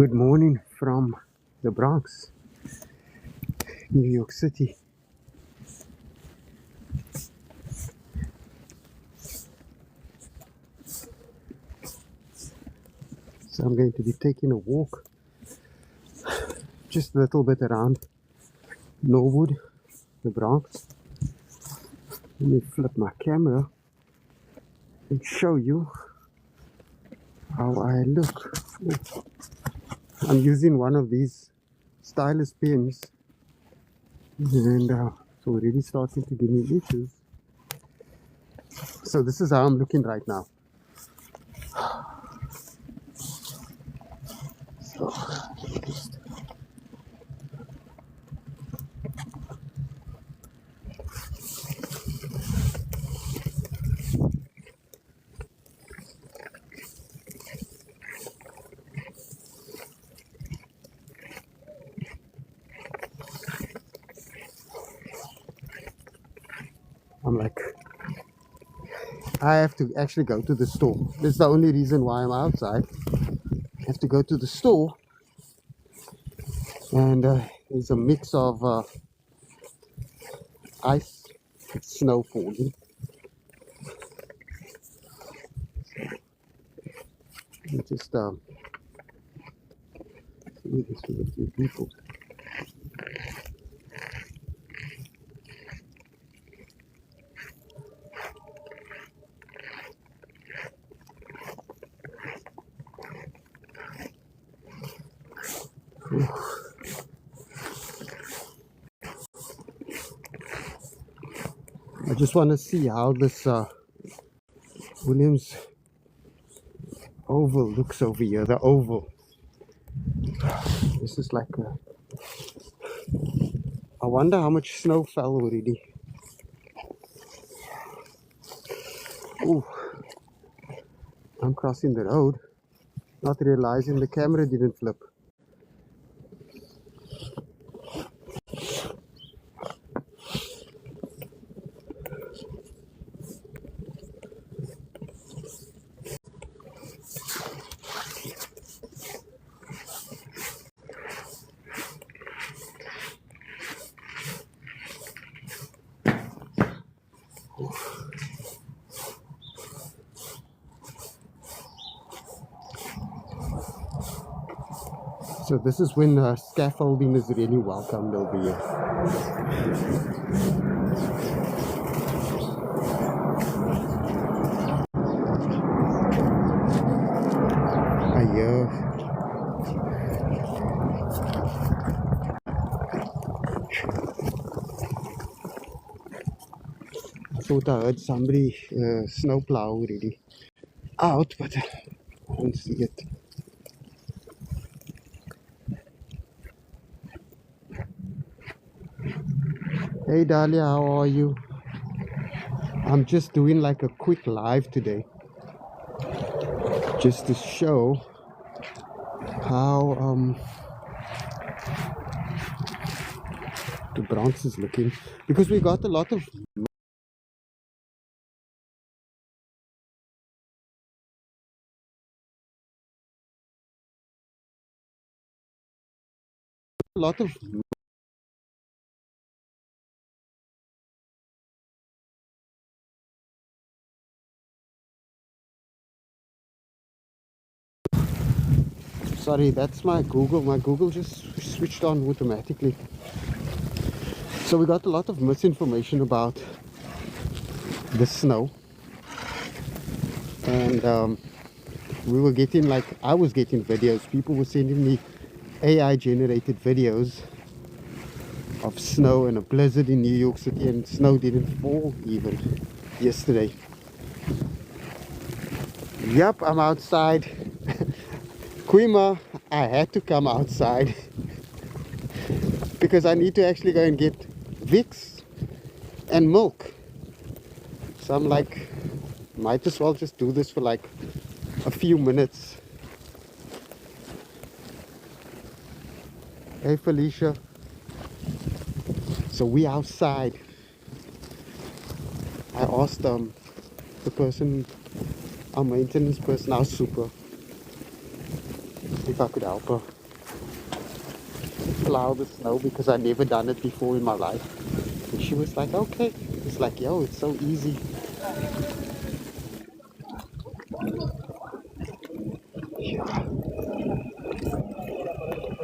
Good morning from the Bronx, New York City. So I'm going to be taking a walk just a little bit around Norwood, the Bronx. Let me flip my camera and show you how I look. I'm using one of these stylus pens and it's already starting to give me issues. So this is how I'm looking right now. So I'm like, I have to actually go to the store. That's the only reason why I'm outside. I have to go to the store, and there's a mix of ice, snow falling. And just see this with a few people. I just want to see how this Williams Oval looks over here. The oval. This is like a. I wonder how much snow fell already. Ooh, I'm crossing the road, not realizing the camera didn't flip. So this is when scaffolding is really welcomed over here. I thought I heard somebody snowplow already out, but I don't see it. Hey Dahlia, how are you? I'm just doing like a quick live today, just to show how the Bronx is looking, because we got a lot of lot of sorry, that's my Google just switched on automatically. So we got a lot of misinformation about the snow, and we were getting, like, I was getting videos, people were sending me AI generated videos of snow and a blizzard in New York City, and snow didn't fall even yesterday. Yep, I'm outside. Quima, I had to come outside because I need to actually go and get Vicks and milk. So I'm like, might as well just do this for like a few minutes. Hey Felicia. So we outside. I asked the person, our maintenance person, our super, if if I could help her plow the snow because I never done it before in my life. And she was like, okay. It's like, yo, it's so easy.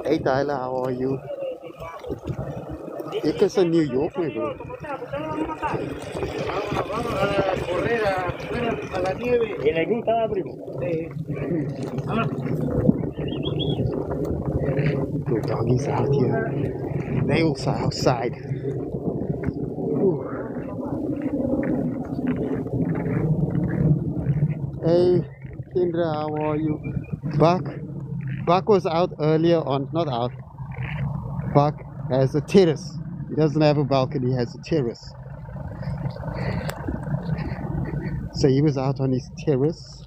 Hey Tyler, how are you? Ek is in New York, my bro. The doggies out here. They also outside. Ooh. Hey Kendra, how are you? Buck was out earlier on, not out. Buck has a terrace. He doesn't have a balcony, he has a terrace. So he was out on his terrace.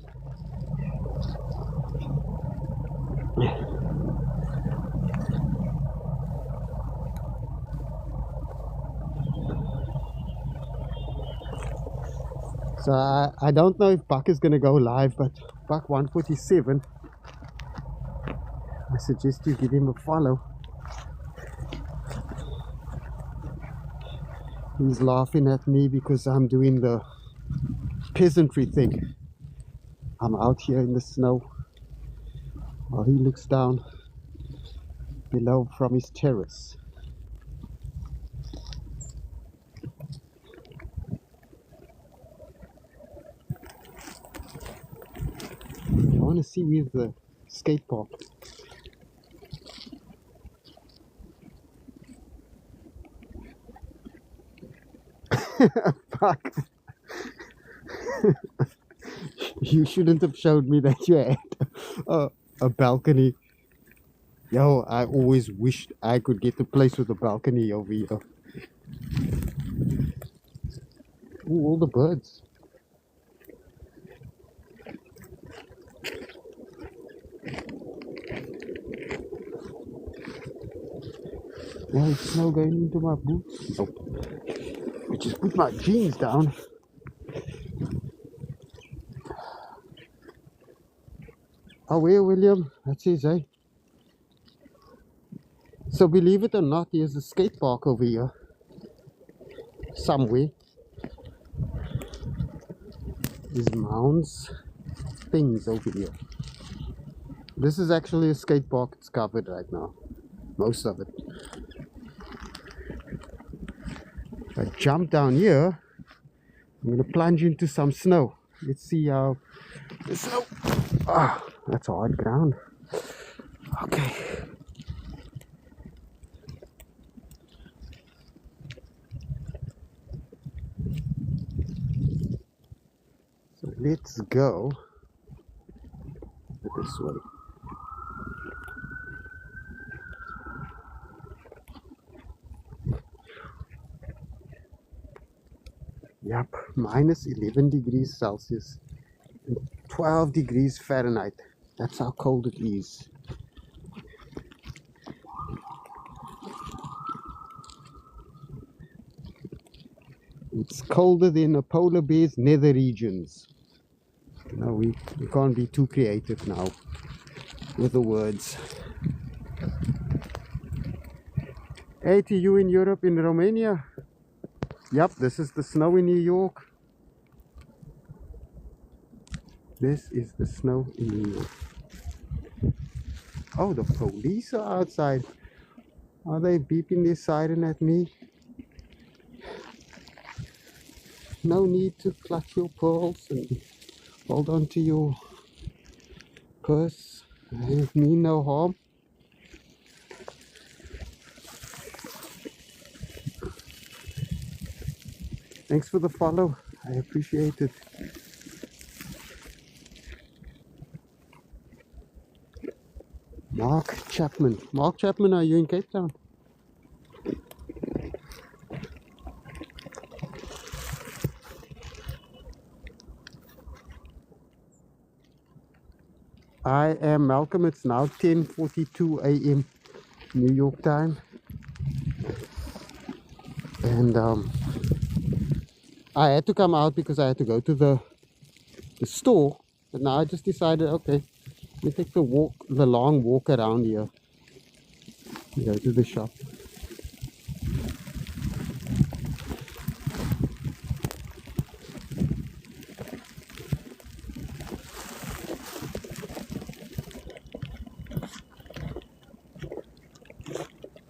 So I don't know if Buck is going to go live, but Buck 147, I suggest you give him a follow. He's laughing at me because I'm doing the peasantry thing. I'm out here in the snow while he looks down below from his terrace. I want to see where's the skate park. Fuck. You shouldn't have showed me that you had a balcony. Yo, I always wished I could get a place with a balcony over here. Ooh, all the birds. Now it's snow going into my boots. Nope. I just put my jeans down. Oh, where, William? That's his, eh? So believe it or not, there's a skate park over here. Somewhere. There's mounds, things over here. This is actually a skate park. It's covered right now. Most of it. If I jump down here, I'm going to plunge into some snow. Let's see how the snow... Ah, that's hard ground. Okay. So let's go this way. Yep, minus 11 degrees Celsius and 12 degrees Fahrenheit. That's how cold it is. It's colder than a polar bear's nether regions. No, we can't be too creative now with the words. Hey, to you in Europe, in Romania. Yep, this is the snow in New York. This is the snow in New York. Oh, the police are outside. Are they beeping their siren at me? No need to clutch your pearls and hold on to your purse. They mean no harm. Thanks for the follow. I appreciate it. Mark Chapman. Mark Chapman, are you in Cape Town? I am Malcolm. It's now 10:42 a.m. New York time. And I had to come out because I had to go to the store. But now I just decided, okay, We take the long walk around here. Go to the shop.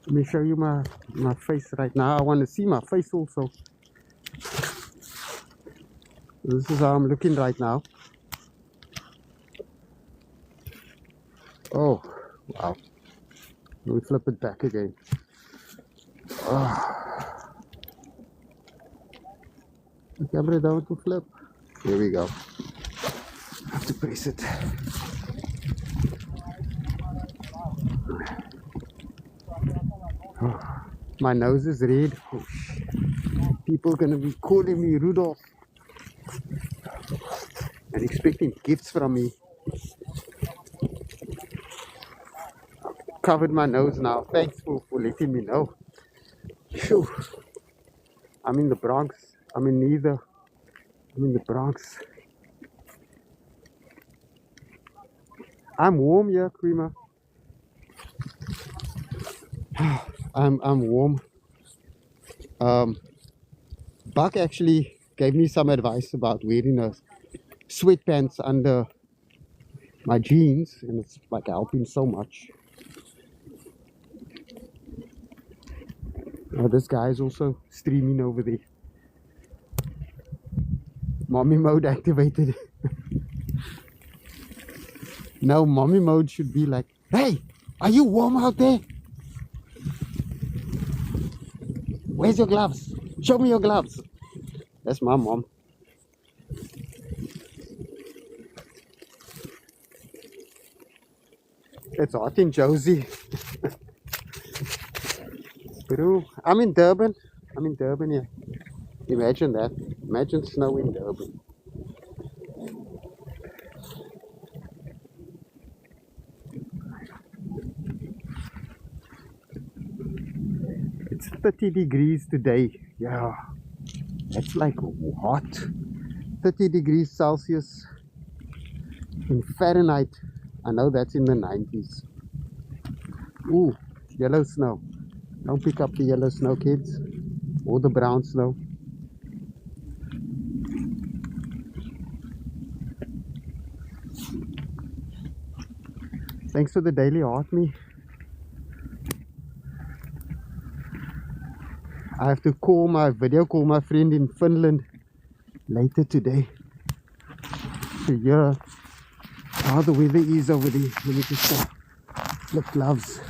Let me show you my face right now. I want to see my face also. This is how I'm looking right now. Oh, wow. Let me flip it back again. The camera down to flip. Here we go. I have to press it. Oh, my nose is red. Oh, people are gonna be calling me Rudolph and expecting gifts from me. Covered my nose now. Thanks for letting me know. Phew. I'm in the Bronx. I'm in the Bronx. I'm warm here, Creamer. I'm warm. Buck actually gave me some advice about wearing a sweatpants under my jeans, and it's like helping so much. This guy is also streaming over there. Mommy mode activated. No, mommy mode should be like, hey, are you warm out there? Where's your gloves? Show me your gloves. That's my mom. It's hot in Josie. Peru. I'm in Durban. Yeah. Imagine that. Imagine snow in Durban. It's 30 degrees today. Yeah. That's like hot. 30 degrees Celsius in Fahrenheit. I know that's in the 90s. Ooh, yellow snow. Don't pick up the yellow snow, kids. Or the brown snow. Thanks for the daily heart, me. I have to video call my friend in Finland later today to hear how the weather is over there. Let me just flip gloves.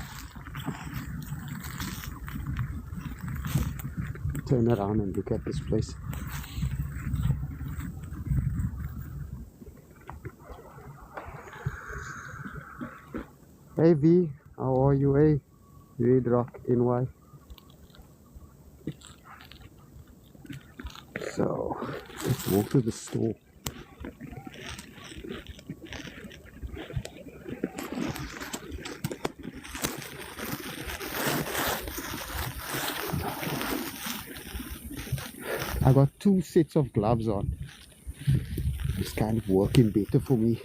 Turn around and look at this place. Hey V, how are you? Hey, Red Rock NY. So let's walk to the store. I got 2 sets of gloves on. It's kind of working better for me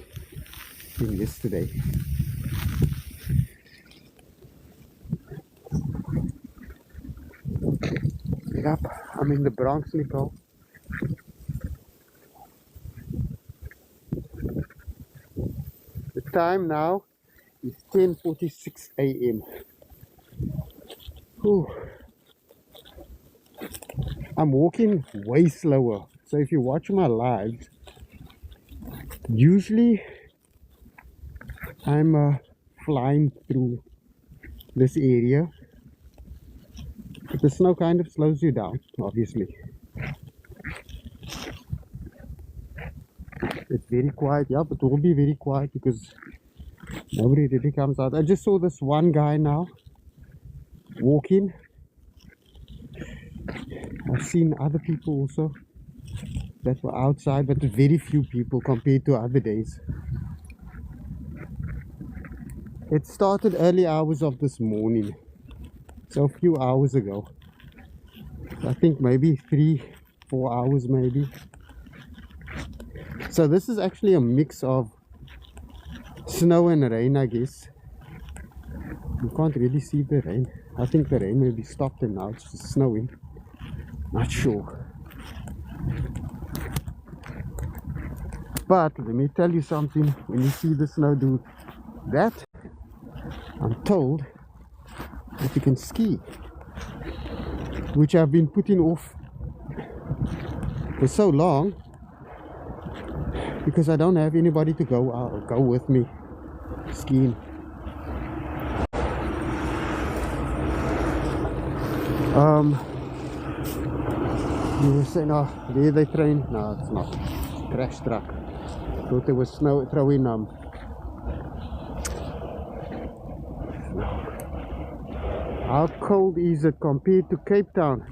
than yesterday. Yep, I'm in the Bronx, Nicole. The time now is 10:46 a.m. I'm walking way slower. So if you watch my lives, usually I'm flying through this area. But the snow kind of slows you down, obviously. It's very quiet, yeah, but it will be very quiet because nobody really comes out. I just saw this one guy now walking. I've seen other people also that were outside, but very few people compared to other days. It started early hours of this morning, so a few hours ago. I think maybe 3-4 hours maybe. So this is actually a mix of Snow and rain, I guess. You can't really see the rain. I think the rain maybe stopped and now it's just snowing. Not sure. But let me tell you something. When you see the snow do that, I'm told that you can ski, which I've been putting off for so long because I don't have anybody to go with me skiing. You were saying, oh, there they train? No, it's not. Crash truck. Thought there was snow throwing How cold is it compared to Cape Town?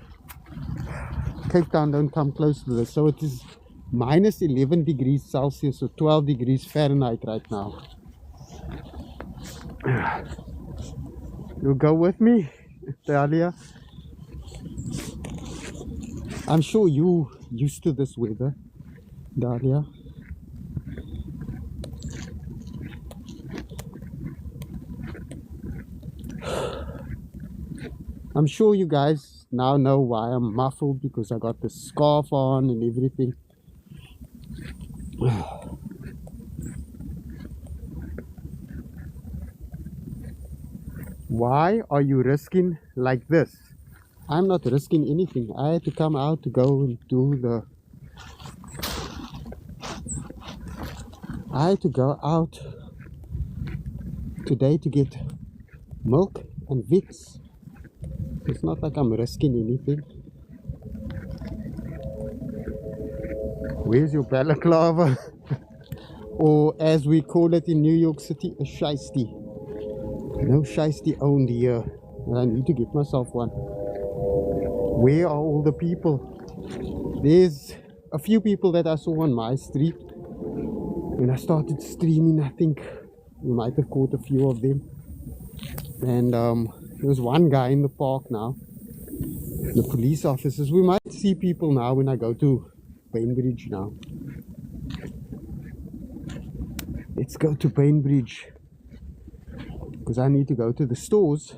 Cape Town don't come close to this, so it is minus 11 degrees Celsius or 12 degrees Fahrenheit right now. You'll go with me, Talia? I'm sure you used to this weather, Dahlia. I'm sure you guys now know why I'm muffled, because I got the scarf on and everything. Why are you risking like this? I'm not risking anything. I had to come out to go and do the... I had to go out today to get milk and Vicks. It's not like I'm risking anything. Where's your balaclava? Or as we call it in New York City, a shiesty. No shiesty owned here. And I need to get myself one. Where are all the people? There's a few people that I saw on my street. When I started streaming, I think we might have caught a few of them. And there was one guy in the park now. The police officers. We might see people now when I go to Bainbridge now. Let's go to Bainbridge, because I need to go to the stores.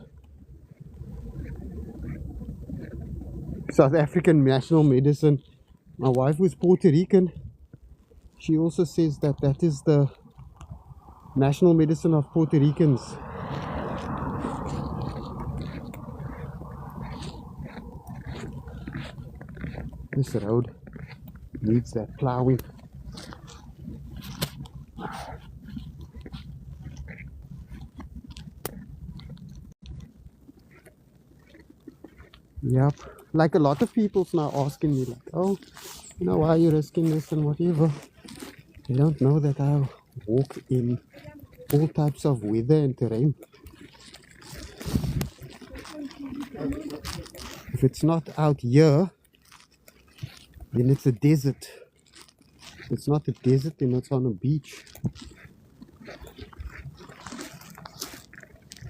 South African national medicine. My wife was Puerto Rican. She also says that that is the national medicine of Puerto Ricans. This road needs that plowing. Yep, like a lot of people's now asking me like, oh, you know, why are you risking this and whatever. They don't know that I walk in all types of weather and terrain. If it's not out here, then it's a desert. If it's not a desert, then it's on a beach.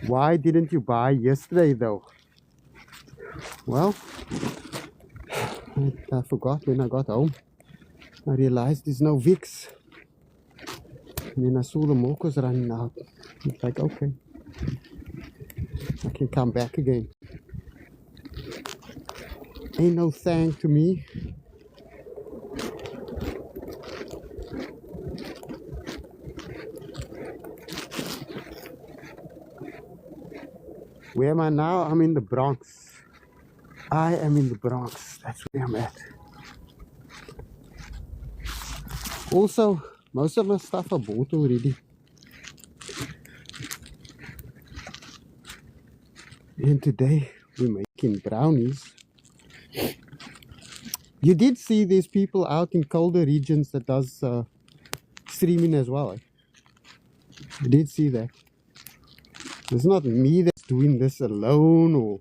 Why didn't you buy yesterday though? Well, I forgot when I got home. I realized there's no Vicks. And then I saw the milk was running out. It's like, okay, I can come back again. Ain't no thank to me. Where am I now? I'm in the Bronx. I am in the Bronx. That's where I'm at. Also, most of my stuff I bought already. And today we're making brownies. You did see these people out in colder regions that does streaming as well. You did see that. It's not me that's doing this alone or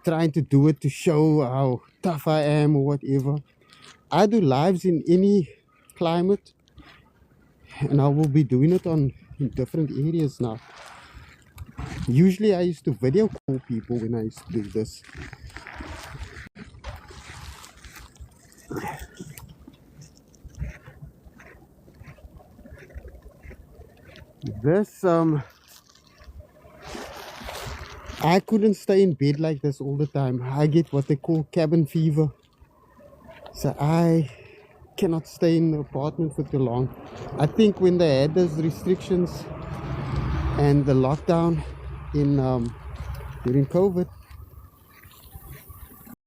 trying to do it to show how tough I am or whatever. I do lives in any climate, and I will be doing it in different areas now. Usually I used to video call people when I used to do this. This I couldn't stay in bed like this all the time. I get what they call cabin fever. So I cannot stay in the apartment for too long. I think when they had those restrictions and the lockdown in during COVID,